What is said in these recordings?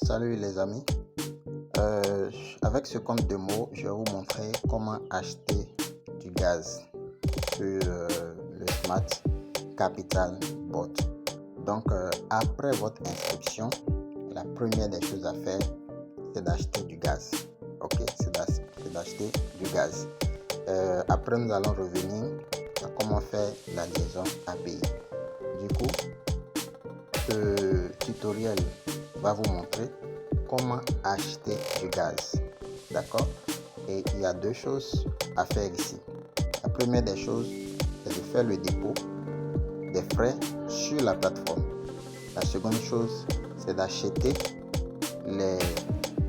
Salut les amis, Euh, avec ce compte démo, je vais vous montrer comment acheter du gaz sur le Smart Capital Bot. Donc après votre inscription, la première des choses à faire, c'est d'acheter du gaz. Ok, c'est d'acheter du gaz. Après, nous allons revenir à comment faire la liaison API. Du coup, ce tutoriel va vous montrer comment acheter du gaz, d'accord? Et il y a deux choses à faire ici. La première des choses, c'est de faire le dépôt des frais sur la plateforme. La seconde chose, c'est d'acheter les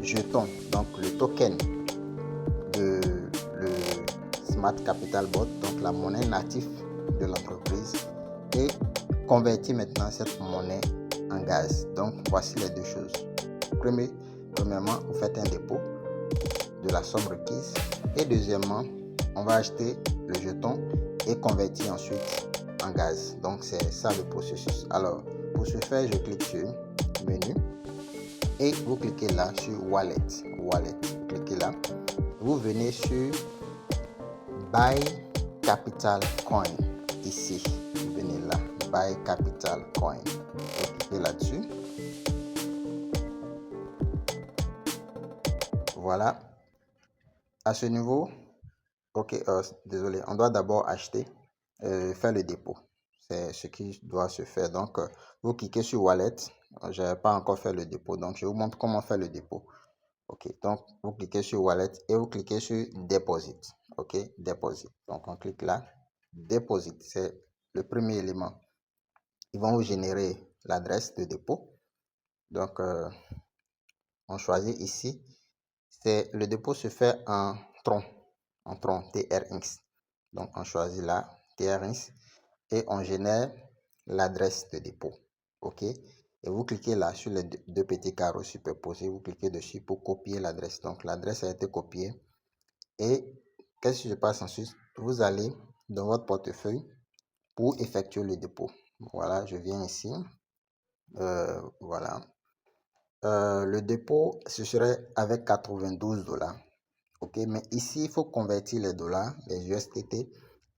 jetons, donc le token de le Smart Capital Bot, donc la monnaie native de l'entreprise, et convertir maintenant cette monnaie en gaz. Donc voici les deux choses. Premièrement, vous faites un dépôt de la somme requise, et deuxièmement, on va acheter le jeton et convertir ensuite en gaz. Donc c'est ça le processus. Alors pour ce faire, je clique sur menu et vous cliquez là sur wallet. Vous cliquez là, vous venez sur buy capital coin. Ici vous venez là, buy capital coin, vous cliquez là-dessus. Voilà, à ce niveau, ok, désolé, on doit d'abord acheter, faire le dépôt, c'est ce qui doit se faire. Donc vous cliquez sur wallet. Je n'ai pas encore fait le dépôt, donc je vous montre comment faire le dépôt. Ok, donc vous cliquez sur wallet et vous cliquez sur deposit. Ok, deposit, donc on clique là, deposit, c'est le premier élément. Ils vont vous générer l'adresse de dépôt. Donc on choisit ici, c'est le dépôt se fait en tron, TRX. Donc on choisit là TRX et on génère l'adresse de dépôt. Ok, et vous cliquez là sur les deux petits carreaux superposés, vous cliquez dessus pour copier l'adresse. Donc l'adresse a été copiée. Et qu'est-ce qui se passe ensuite? Vous allez dans votre portefeuille pour effectuer le dépôt. Voilà, je viens ici. Voilà. Le dépôt, ce serait avec 92 $. Ok, mais ici, il faut convertir les dollars, les USDT,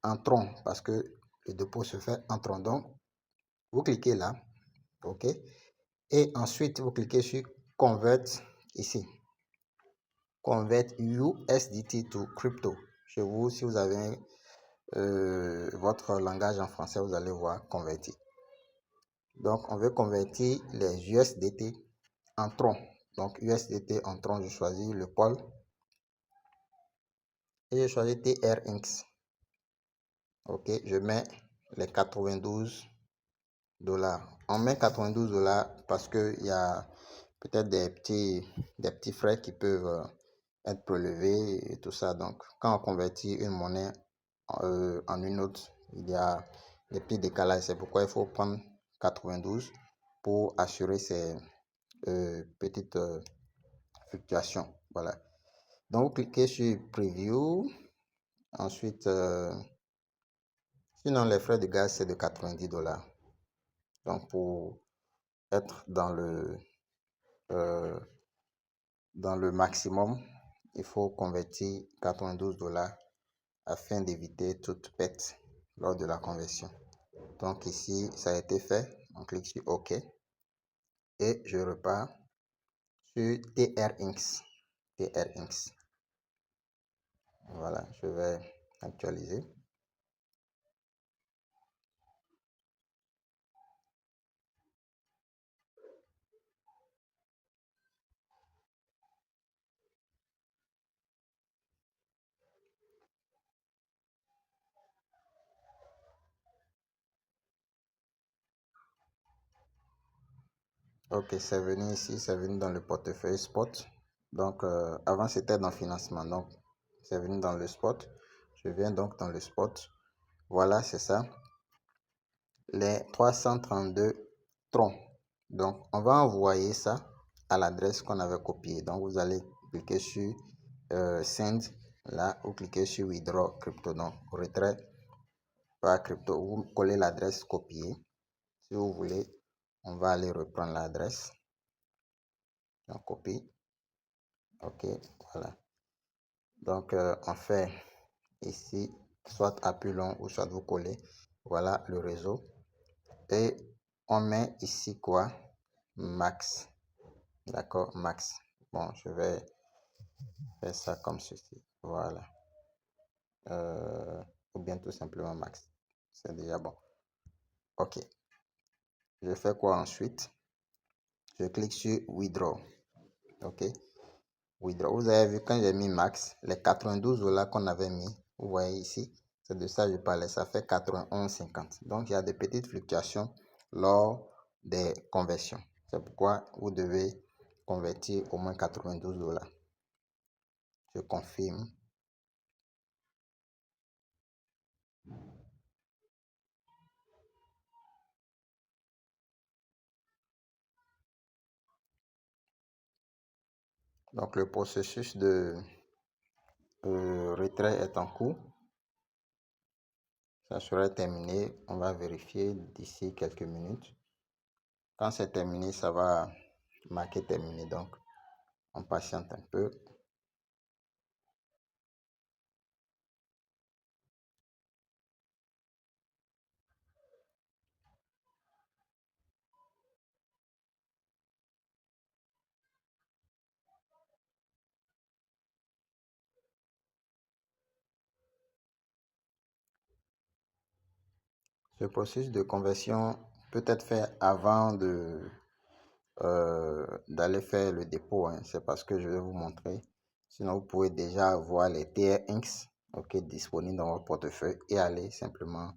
en tron parce que le dépôt se fait en tron. Donc, vous cliquez là. Ok, et ensuite, vous cliquez sur Convert ici. Convert USDT to crypto. Chez vous, si vous avez votre langage en français, vous allez voir convertir. Donc on veut convertir les USDT en tron. Donc USDT en tron, je choisis le pôle et je choisis TRX. Ok, je mets les 92 $. On met 92 $ parce que il y a peut-être des petits frais qui peuvent être prélevés et tout ça. Donc quand on convertit une monnaie en une autre, il y a des petits décalages. C'est pourquoi il faut prendre 92 pour assurer ces petites fluctuations. Voilà. Donc vous cliquez sur Preview. Ensuite, sinon les frais de gaz c'est de 90 $. Donc pour être dans le maximum, il faut convertir 92 $ afin d'éviter toute perte lors de la conversion. Donc ici, ça a été fait. On clique sur OK et je repars sur TRX. Voilà, je vais actualiser. Ok, c'est venu ici, c'est venu dans le portefeuille spot. Donc avant c'était dans financement, donc c'est venu dans le spot. Je viens donc dans le spot. Voilà, c'est ça. Les 332 troncs. Donc on va envoyer ça à l'adresse qu'on avait copiée. Donc vous allez cliquer sur send. Là, vous cliquez sur withdraw crypto. Donc retrait par crypto. Vous collez l'adresse copiée. Si vous voulez, on va aller reprendre l'adresse. On copie. OK, voilà. Donc, on fait ici, soit appui long ou soit vous collez. Voilà le réseau. Et on met ici quoi? Max. D'accord, max. Bon, je vais faire ça comme ceci. Voilà. Ou bien tout simplement max. C'est déjà bon. OK. Je fais quoi ensuite? Je clique sur withdraw. OK. Withdraw. Vous avez vu quand j'ai mis max, les 92 $ qu'on avait mis, vous voyez ici, c'est de ça que je parlais, ça fait 91,50. Donc il y a des petites fluctuations lors des conversions. C'est pourquoi vous devez convertir au moins 92 $. Je confirme. Donc le processus de retrait est en cours. Ça sera terminé. On va vérifier d'ici quelques minutes. Quand c'est terminé, ça va marquer terminé. Donc, on patiente un peu. Ce processus de conversion peut être fait avant d'aller faire le dépôt, hein. C'est parce que je vais vous montrer. Sinon, vous pouvez déjà avoir les TRX disponibles dans votre portefeuille et aller simplement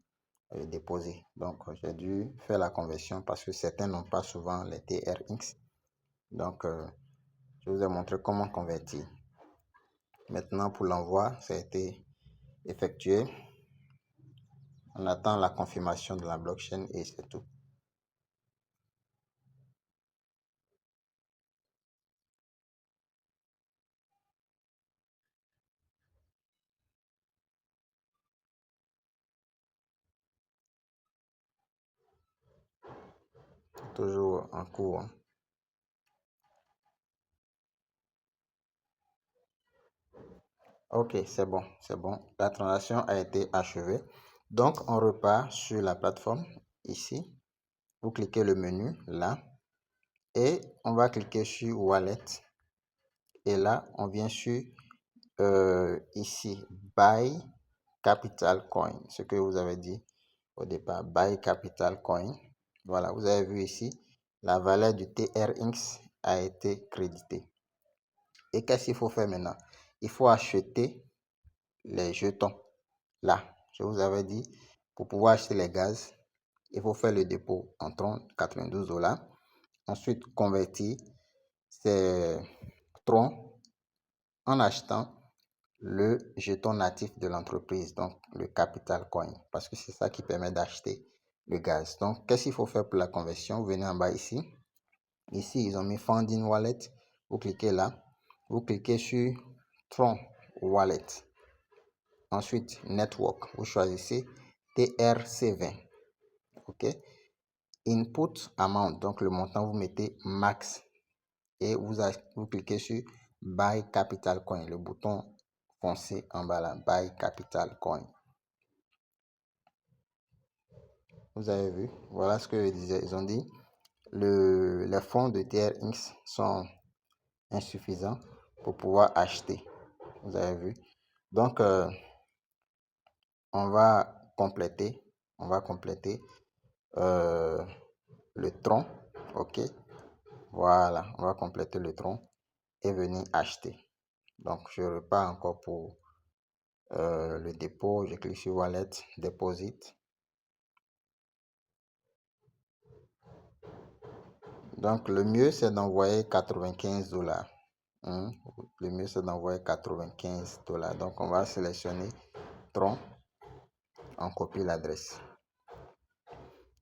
déposer. Donc, j'ai dû faire la conversion parce que certains n'ont pas souvent les TRX. Donc, je vous ai montré comment convertir. Maintenant, pour l'envoi, ça a été effectué. On attend la confirmation de la blockchain et c'est tout. Toujours en cours, hein. Ok, c'est bon, c'est bon. La transaction a été achevée. Donc, on repart sur la plateforme ici. Vous cliquez le menu là et on va cliquer sur Wallet. Et là, on vient sur ici, Buy Capital Coin. Ce que vous avez dit au départ, Buy Capital Coin. Voilà, vous avez vu ici, la valeur du TRX a été créditée. Et qu'est-ce qu'il faut faire maintenant? Il faut acheter les jetons. Là, je vous avais dit, pour pouvoir acheter les gaz, il faut faire le dépôt en 92 $. Ensuite, convertir ces troncs en achetant le jeton natif de l'entreprise, donc le capital coin, parce que c'est ça qui permet d'acheter le gaz. Donc, qu'est-ce qu'il faut faire pour la conversion? Vous venez en bas ici. Ici, ils ont mis Funding Wallet. Vous cliquez là. Vous cliquez sur Tron Wallet. Ensuite, Network. Vous choisissez TRC20. OK. Input Amount. Donc, le montant, vous mettez max. Et vous cliquez sur Buy Capital Coin. Le bouton foncé en bas là. Buy Capital Coin. Vous avez vu. Voilà ce que ils ont dit. Les fonds de TRX sont insuffisants pour pouvoir acheter. Vous avez vu. Donc, on va compléter. On va compléter le tronc. OK. Voilà. On va compléter le tronc et venir acheter. Donc, je repars encore pour le dépôt. Je clique sur Wallet, Deposit. Donc, le mieux, c'est d'envoyer 95 $. Le mieux, c'est d'envoyer 95 $. Donc, on va sélectionner Tron. On copie l'adresse.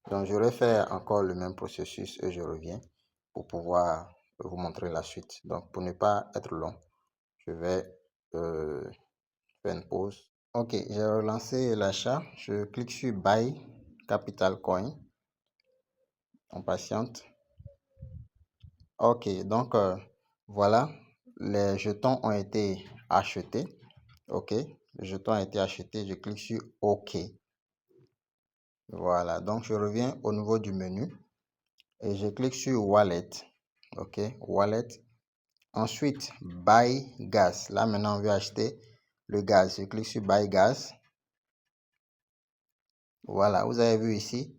Donc, je vais faire encore le même processus et je reviens pour pouvoir vous montrer la suite. Donc, pour ne pas être long, je vais faire une pause. Ok, j'ai relancé l'achat. Je clique sur Buy Capital Coin. On patiente. Ok, donc Voilà, les jetons ont été achetés. OK, le jeton a été acheté. Je clique sur OK. Voilà, donc je reviens au niveau du menu et je clique sur Wallet. OK, Wallet. Ensuite, Buy Gas. Là, maintenant, on veut acheter le gaz. Je clique sur Buy Gas. Voilà, vous avez vu ici,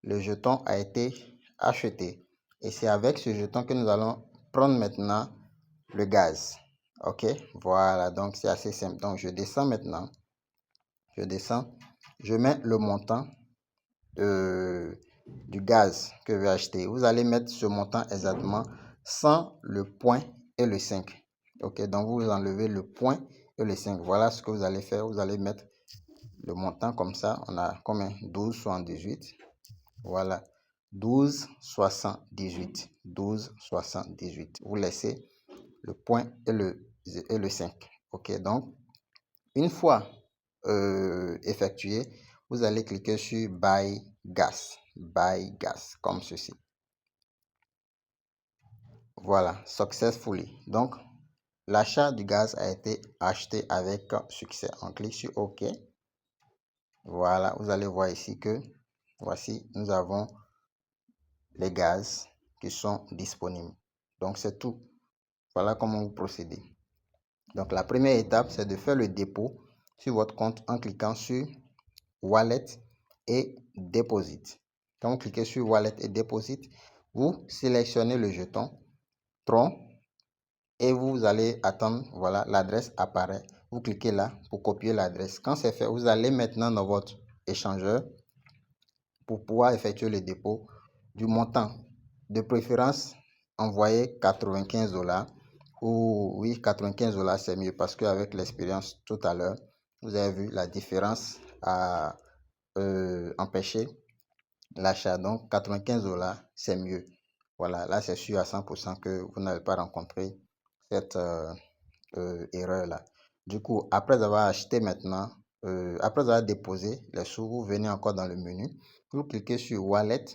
le jeton a été acheté. Et c'est avec ce jeton que nous allons prendre maintenant le gaz. OK, voilà, donc c'est assez simple. Donc, je descends maintenant. Je descends. Je mets le montant du gaz que je vais acheter. Vous allez mettre ce montant exactement sans le point et le 5. OK, donc vous enlevez le point et le 5. Voilà ce que vous allez faire. Vous allez mettre le montant comme ça. On a combien? 12,78. Voilà, 12,78. 12,78. Vous laissez le point et le 5. OK, donc une fois effectué, vous allez cliquer sur Buy Gas. Buy Gas, comme ceci. Voilà, successfully. Donc, l'achat du gaz a été acheté avec succès. On clique sur OK. Voilà, vous allez voir ici que voici, nous avons les gaz qui sont disponibles. Donc, c'est tout. Voilà comment vous procédez. Donc, la première étape, c'est de faire le dépôt sur votre compte en cliquant sur Wallet et Deposit. Quand vous cliquez sur Wallet et Deposit, vous sélectionnez le jeton Tron et vous allez attendre. Voilà, l'adresse apparaît. Vous cliquez là pour copier l'adresse. Quand c'est fait, vous allez maintenant dans votre échangeur pour pouvoir effectuer le dépôt du montant. De préférence, envoyez 95 $. Ou oui, 95 $, c'est mieux parce qu'avec l'expérience tout à l'heure, vous avez vu la différence à empêcher l'achat. Donc 95 $, c'est mieux. Voilà, là c'est sûr à 100% que vous n'allez pas rencontrer cette erreur là. Du coup, après avoir acheté maintenant, après avoir déposé les sous, vous venez encore dans le menu, vous cliquez sur Wallet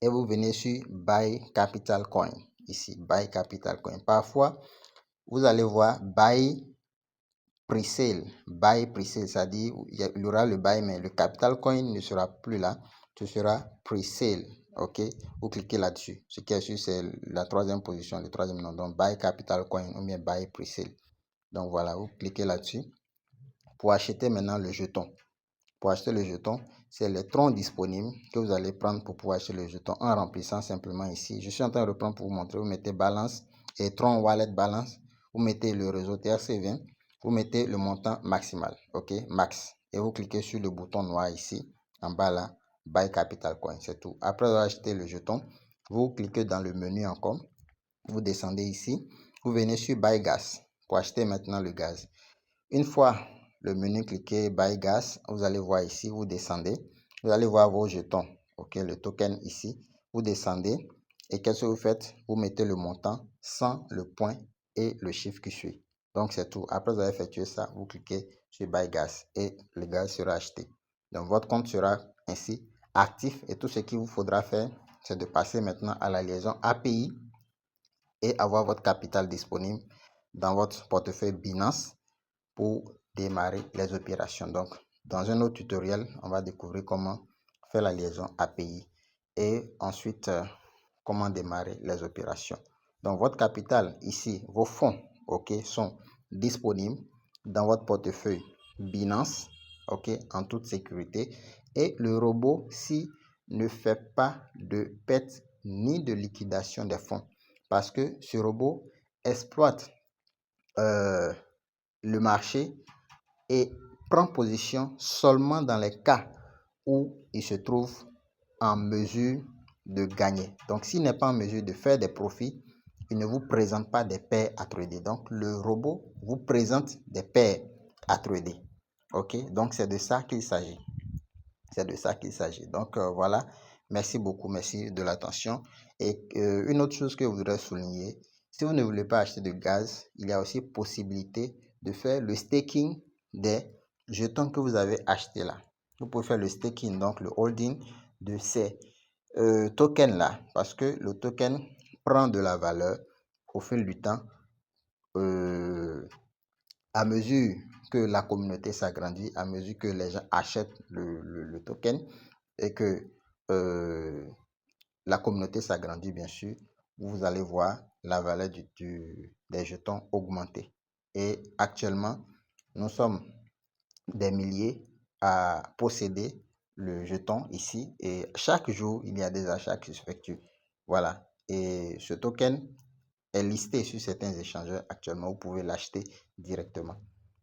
et vous venez sur Buy Capital Coin. Ici, Buy Capital Coin. Parfois, vous allez voir Buy Pre-sale. Buy Pre-sale, c'est-à-dire il y aura le buy, mais le Capital Coin ne sera plus là. Ce sera Pre-sale. OK, vous cliquez là-dessus. Ce qui est sûr, c'est la troisième position, le troisième nom. Donc, Buy Capital Coin ou bien Buy Pre-sale. Donc, voilà, vous cliquez là-dessus pour acheter maintenant le jeton. Pour acheter le jeton, c'est les troncs disponibles que vous allez prendre pour pouvoir acheter le jeton en remplissant simplement ici. Je suis en train de reprendre pour vous montrer. Vous mettez balance et tronc wallet balance. Vous mettez le réseau TRC20. Vous mettez le montant maximal. OK, max. Et vous cliquez sur le bouton noir ici, en bas là, Buy Capital Coin. C'est tout. Après avoir acheté le jeton, vous cliquez dans le menu encore. Vous descendez ici. Vous venez sur Buy Gas pour acheter maintenant le gaz. Une fois le menu cliqué Buy Gas, vous allez voir ici, vous descendez, vous allez voir vos jetons, OK, le token ici, vous descendez et qu'est-ce que vous faites? Vous mettez le montant sans le point et le chiffre qui suit. Donc c'est tout. Après vous avez effectué ça, vous cliquez sur Buy Gas et le gaz sera acheté. Donc votre compte sera ainsi actif et tout ce qu'il vous faudra faire, c'est de passer maintenant à la liaison API et avoir votre capital disponible dans votre portefeuille Binance pour démarrer les opérations. Donc, dans un autre tutoriel, on va découvrir comment faire la liaison API et ensuite comment démarrer les opérations. Donc, votre capital ici, vos fonds, OK, sont disponibles dans votre portefeuille Binance, OK, en toute sécurité. Et le robot, si ne fait pas de perte ni de liquidation des fonds, parce que ce robot exploite le marché et prend position seulement dans les cas où il se trouve en mesure de gagner. Donc, s'il n'est pas en mesure de faire des profits, il ne vous présente pas des paires à trader. Donc, le robot vous présente des paires à trader. OK? Donc, c'est de ça qu'il s'agit. C'est de ça qu'il s'agit. Donc, voilà. Merci beaucoup. Merci de l'attention. Et une autre chose que je voudrais souligner, si vous ne voulez pas acheter de gaz, il y a aussi possibilité de faire le staking des jetons que vous avez achetés là. Vous pouvez faire le staking, donc le holding de ces tokens là, parce que le token prend de la valeur au fil du temps, à mesure que la communauté s'agrandit, à mesure que les gens achètent le token et que la communauté s'agrandit, bien sûr, vous allez voir la valeur des jetons augmenter. Et actuellement, nous sommes des milliers à posséder le jeton ici et chaque jour, il y a des achats qui s'effectuent. Voilà. Et ce token est listé sur certains échangeurs actuellement. Vous pouvez l'acheter directement.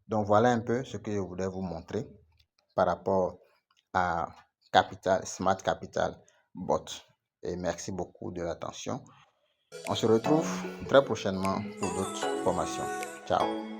Donc, voilà un peu ce que je voulais vous montrer par rapport à Smart Capital Bot. Et merci beaucoup de l'attention. On se retrouve très prochainement pour d'autres formations. Ciao.